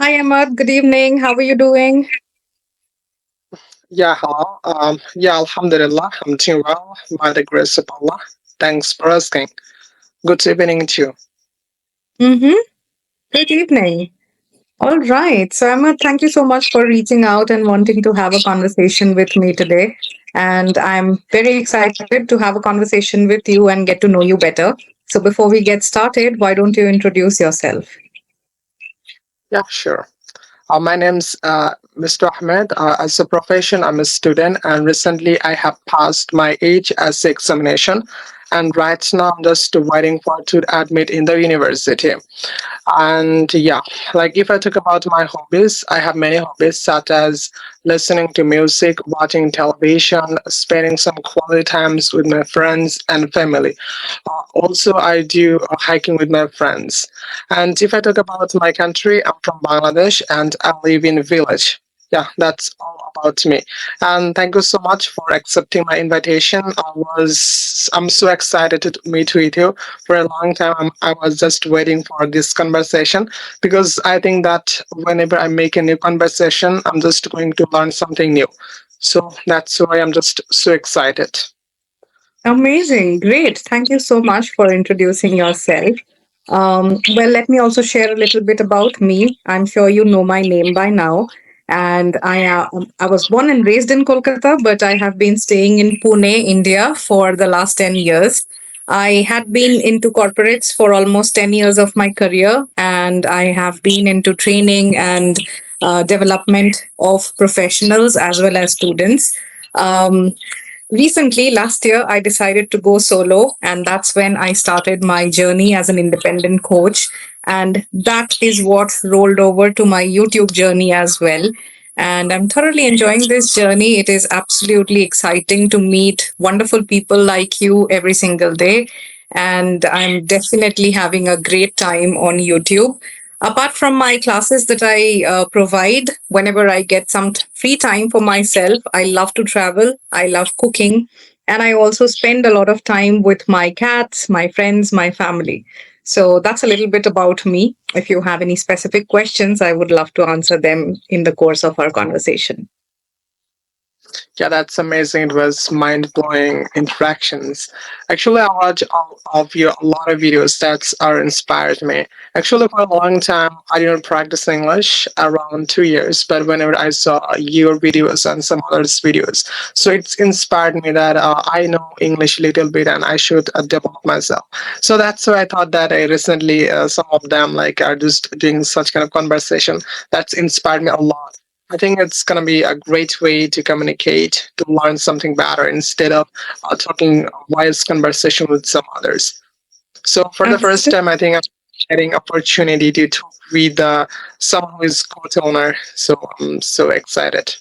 Hi, Ahmad. Good evening. How are you doing? Yeah, hello. Alhamdulillah, I'm doing well by the grace of Allah. Thanks for asking. Good evening to you. Mm-hmm. Good evening. All right. So, Ahmad, thank you so much for reaching out and wanting to have a conversation with me today. And I'm very excited to have a conversation with you and get to know you better. So, before we get started, why don't you introduce yourself? Yeah, sure. My name's Mr. Ahmed. As a profession, I'm a student, and recently I have passed my HSC examination. And right now, I'm just waiting for to admit in the university. And yeah, like if I talk about my hobbies, I have many hobbies such as listening to music, watching television, spending some quality times with my friends and family. Also, I do hiking with my friends. And if I talk about my country, I'm from Bangladesh and I live in a village. Yeah, that's all about me. And thank you so much for accepting my invitation. I'm so excited to meet with you. For a long time, I was just waiting for this conversation because I think that whenever I make a new conversation, I'm just going to learn something new. So that's why I'm just so excited. Amazing. Great. Thank you so much for introducing yourself. Well, let me also share a little bit about me. I'm sure you know my name by now. And I was born and raised in Kolkata, but I have been staying in Pune, India for the last 10 years. I had been into corporates for almost 10 years of my career, and I have been into training and development of professionals as well as students. Um, Recently, last year, I decided to go solo, and that's when I started my journey as an independent coach. And that is what rolled over to my YouTube journey as well. And I'm thoroughly enjoying this journey. It is absolutely exciting to meet wonderful people like you every single day. And I'm definitely having a great time on YouTube. Apart from my classes that I provide, whenever I get some free time for myself, I love to travel, I love cooking, and I also spend a lot of time with my cats, my friends, my family. So that's a little bit about me. If you have any specific questions, I would love to answer them in the course of our conversation. Yeah, that's amazing. It was mind blowing interactions. Actually, I watch all of your a lot of videos that are inspired me. Actually, for a long time, I didn't practice English around 2 years, but whenever I saw your videos and some others' videos, so it's inspired me that I know English a little bit and I should develop myself. So that's why I thought that I recently some of them like are just doing such kind of conversation that's inspired me a lot. I think it's going to be a great way to communicate, to learn something better instead of talking wise conversation with some others. So for the first Absolutely. time, I think I'm getting opportunity to talk with someone who is co-owner. So I'm so excited.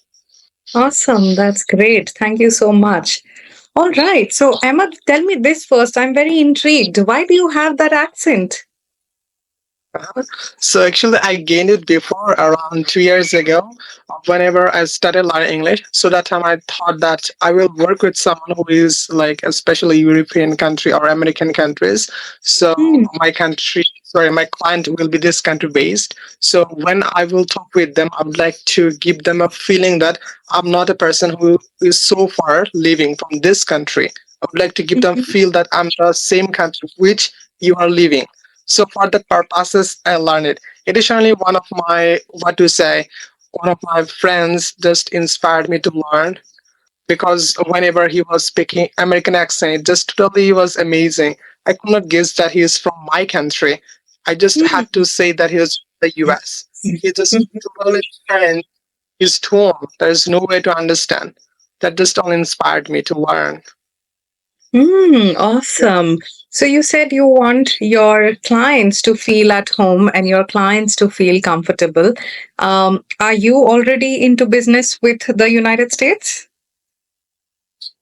Awesome. That's great. Thank you so much. All right. So, Emma, tell me this first. I'm very intrigued. Why do you have that accent? Uh-huh. So actually, I gained it before around 2 years ago. Whenever I started learning English, so that time I thought that I will work with someone who is like, especially European country or American countries. So Hmm. my client will be this country based. So when I will talk with them, I would like to give them a feeling that I'm not a person who is so far living from this country. I would like to give them Mhm. feel that I'm the same country which you are living, so for that purposes, I learned it. Additionally, one of my friends just inspired me to learn because whenever he was speaking American accent, it just totally was amazing. I could not guess that he is from my country. I just Hmm. had to say that he was from the US. He just totally changed his tone. There is no way to understand. That just all inspired me to learn. Yeah. Awesome. So you said you want your clients to feel at home and your clients to feel comfortable. Are you already into business with the United States?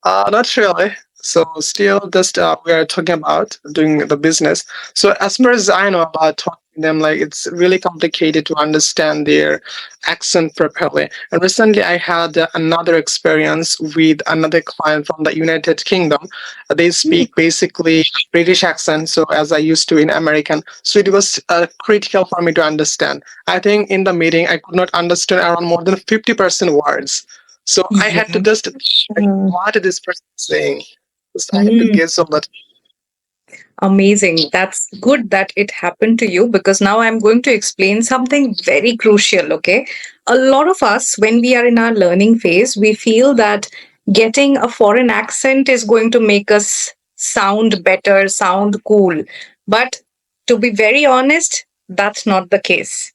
Not really. So still just we are talking about doing the business. So as far as I know about talking them, like it's really complicated to understand their accent properly. And recently I had another experience with another client from the United Kingdom. They Mm. speak basically British accent, so as I used to in American, so it was critical for me to understand. I think in the meeting I could not understand around more than 50% words, so I had to Yeah. just like, what is this person saying? So I had to Mm. guess all that. Amazing. That's good that it happened to you because now I'm going to explain something very crucial. Okay. A lot of us, when we are in our learning phase, we feel that getting a foreign accent is going to make us sound better, sound cool. But to be very honest, that's not the case.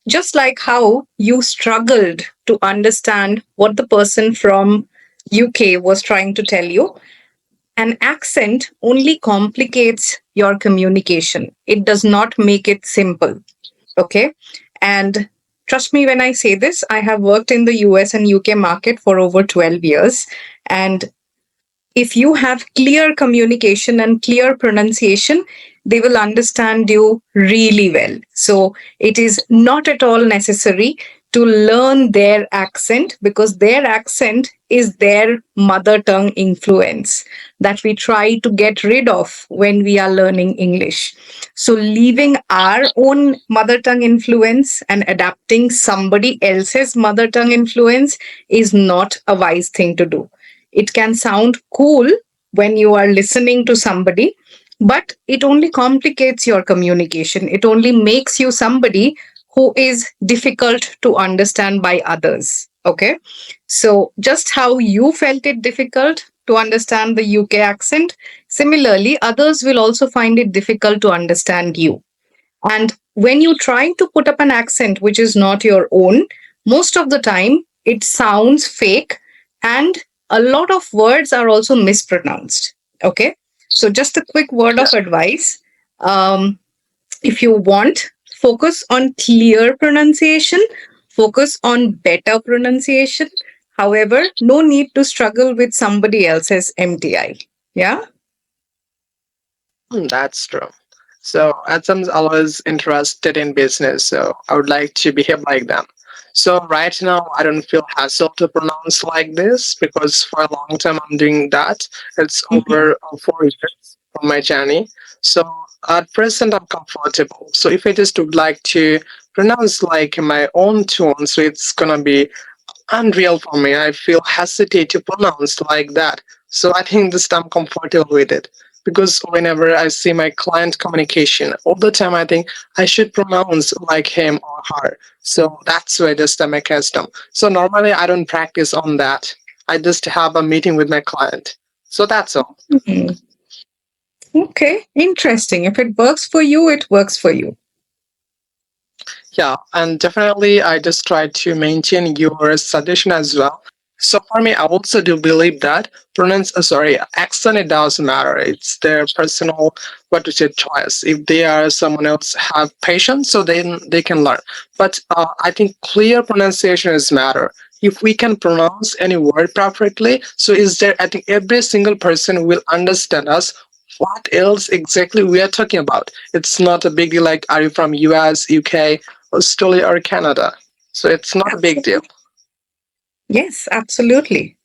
Just like how you struggled to understand what the person from UK was trying to tell you, an accent only complicates your communication. It does not make it simple. Okay. And trust me when I say this, I have worked in the US and UK market for over 12 years. And if you have clear communication and clear pronunciation, they will understand you really well. So it is not at all necessary to learn their accent because their accent is their mother tongue influence that we try to get rid of when we are learning English. So leaving our own mother tongue influence and adapting somebody else's mother tongue influence is not a wise thing to do. It can sound cool when you are listening to somebody, but it only complicates your communication. It only makes you somebody who is difficult to understand by others. Okay. So, just how you felt it difficult to understand the UK accent, similarly, others will also find it difficult to understand you. And when you try to put up an accent which is not your own, most of the time it sounds fake and a lot of words are also mispronounced. Okay. So, just a quick word Yeah. of advice. If you want, focus on clear pronunciation, focus on better pronunciation. However, no need to struggle with somebody else's MTI. Yeah. That's true. So, as I'm always interested in business, so I would like to behave like them. So, right now, I don't feel hassle to pronounce like this because for a long time I'm doing that. It's Mhm. over 4 years from my journey. So, at present, I'm comfortable. So, if I just would like to pronounce like my own tone, so it's gonna be unreal for me. I feel hesitate to pronounce like that. So I think this I'm comfortable with it. Because whenever I see my client communication, all the time I think I should pronounce like him or her. So that's why this I'm accustomed. So normally I don't practice on that. I just have a meeting with my client. So that's all. Mhm. Okay, interesting. If it works for you, it works for you. Yeah, and definitely I just try to maintain your suggestion as well. So for me, I also do believe that accent it does matter. It's their personal what to say choice. If they are someone else have patience, so then they can learn. But I think clear pronunciation is matter. If we can pronounce any word perfectly, so is there? I think every single person will understand us. What else exactly we are talking about? It's not a big deal. Like, are you from US, UK? Australia or Canada. So it's not a big deal. Absolutely. Yes, absolutely.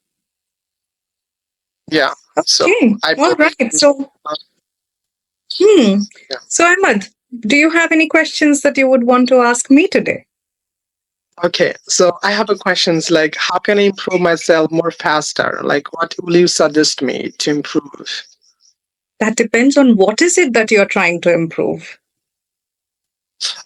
Yeah. So Okay, I all believe. right. So, uh, hmm. yeah. So, Ahmad, do you have any questions that you would want to ask me today? Okay. So I have a questions like how can I improve myself more faster? Like what will you suggest me to improve? That depends on what is it that you're trying to improve.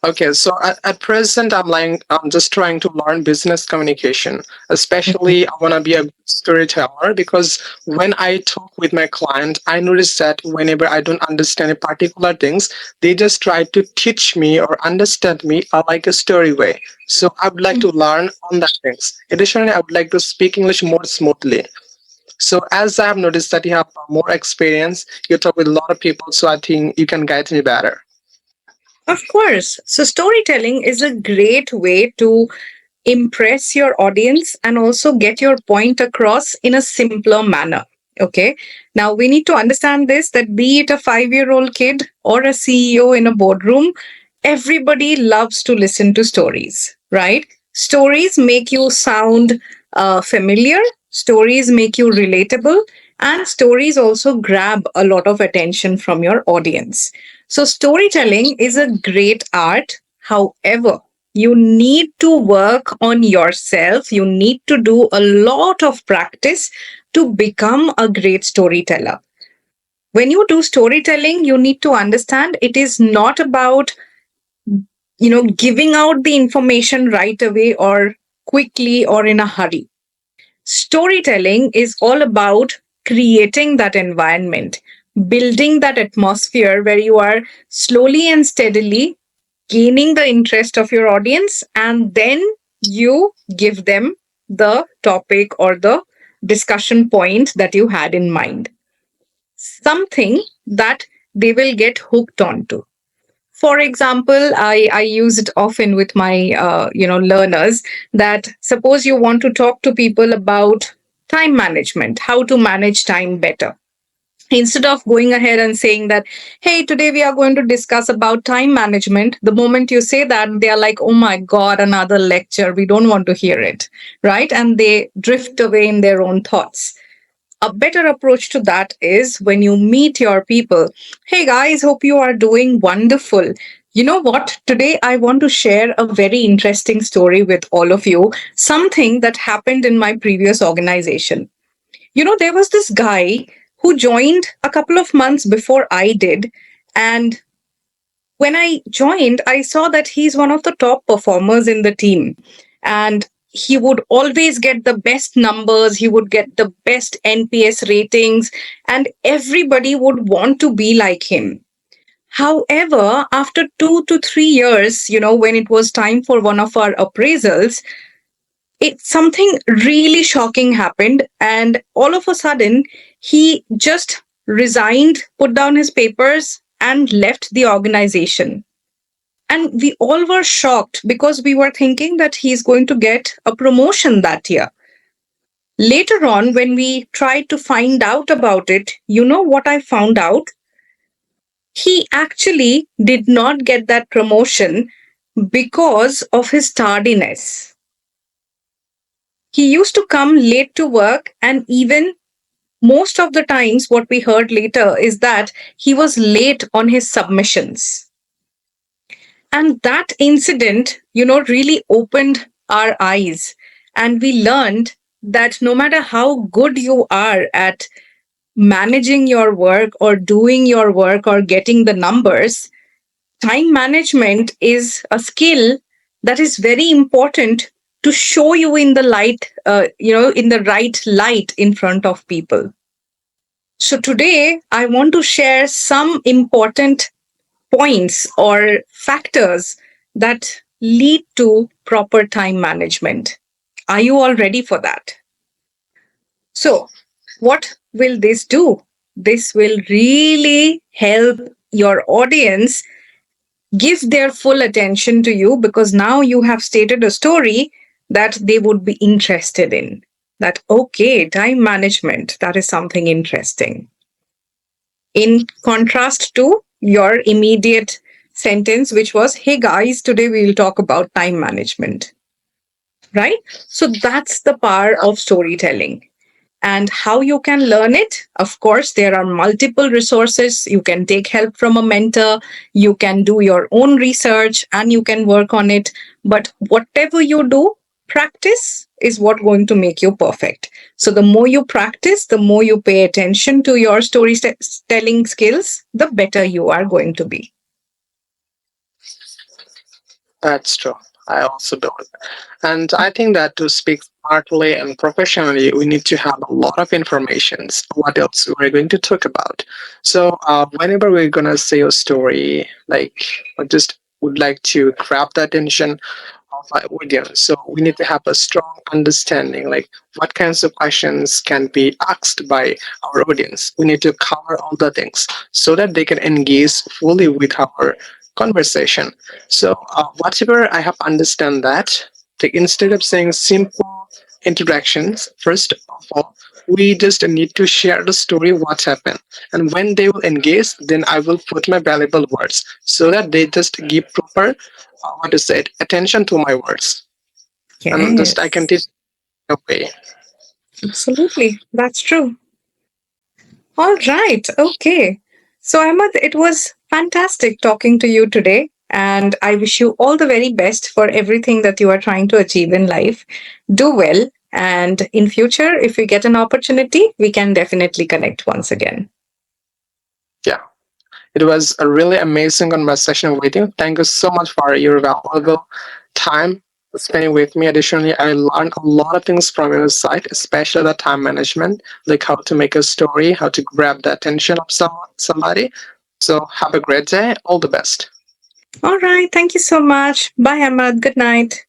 Okay, so at present, I'm just trying to learn business communication. Mhm. Especially, I want to be a good storyteller because when I talk with my client, I notice that whenever I don't understand a particular things, they just try to teach me or understand me like a story way. So I would like to learn on that things. Additionally, I would like to speak English more smoothly. So as I have noticed that you have more experience, you talk with a lot of people, so I think you can guide me better. Of course. So, storytelling is a great way to impress your audience and also get your point across in a simpler manner. Okay. Now, we need to understand this that be it a 5-year-old kid or a CEO in a boardroom, Everybody loves to listen to stories, right? Stories make you sound familiar, stories make you relatable, and stories also grab a lot of attention from your audience. So, storytelling is a great art. However, you need to work on yourself. You need to do a lot of practice to become a great storyteller. When you do storytelling, you need to understand it is not about giving out the information right away or quickly or in a hurry. Storytelling is all about creating that environment, building that atmosphere where you are slowly and steadily gaining the interest of your audience, and then you give them the topic or the discussion point that you had in mind, something that they will get hooked onto. For example, I use it often with my learners, that suppose you want to talk to people about time management, how to manage time better. Instead of going ahead and saying that, hey, today we are going to discuss about time management, the moment you say that, they are like, oh my god, another lecture, we don't want to hear it, right? And they drift away in their own thoughts. A better approach to that is when you meet your people. Hey guys, hope you are doing wonderful. You know what? Today I want to share a very interesting story with all of you. Something that happened in my previous organization. There was this guy who joined a couple of months before I did. And when I joined, I saw that he's one of the top performers in the team. And he would always get the best numbers, he would get the best NPS ratings, and everybody would want to be like him. However, after 2 to 3 years, when it was time for one of our appraisals, something really shocking happened. And all of a sudden, he just resigned, put down his papers, and left the organization. And we all were shocked because we were thinking that he's going to get a promotion that year. Later on, when we tried to find out about it, you know what I found out? He actually did not get that promotion because of his tardiness. He used to come late to work, and even most of the times, what we heard later is that he was late on his submissions. And that incident, really opened our eyes. And we learned that no matter how good you are at managing your work or doing your work or getting the numbers, time management is a skill that is very important to show you in the light, in the right light in front of people. So today, I want to share some important points or factors that lead to proper time management. Are you all ready for that? So, what will this do? This will really help your audience give their full attention to you, because now you have stated a story that they would be interested in. That, okay, time management, that is something interesting. In contrast to your immediate sentence, which was, hey guys, today we will talk about time management, right? So that's the power of storytelling. And how you can learn it? Of course, there are multiple resources. You can take help from a mentor, you can do your own research, and you can work on it. But whatever you do, practice is what going to make you perfect. So the more you practice, the more you pay attention to your storytelling skills, the better you are going to be. That's true. I also believe. And I think that to speak smartly and professionally, we need to have a lot of information. What else we're going to talk about? So, whenever we're gonna say a story, like, I just would like to grab the attention of our audience. So, we need to have a strong understanding, like what kinds of questions can be asked by our audience. We need to cover all the things so that they can engage fully with our conversation. So, whatever I have understand that, instead of saying simple introductions, first of all, We just need to share the story, what happened. And when they will engage, then I will put my valuable words so that they just give proper, what to say, attention to my words. And just I can Yes, teach a way. absolutely. That's true. All right. Okay. So, Ahmad, it was fantastic talking to you today. And I wish you all the very best for everything that you are trying to achieve in life. Do well. And in future, if we get an opportunity, we can definitely connect once again. Yeah. It was a really amazing conversation with you. Thank you so much for your valuable time spending with me. Additionally, I learned a lot of things from your side, especially the time management, like how to make a story, how to grab the attention of somebody. So have a great day. All the best. All right. Thank you so much. Bye, Ahmad. Good night.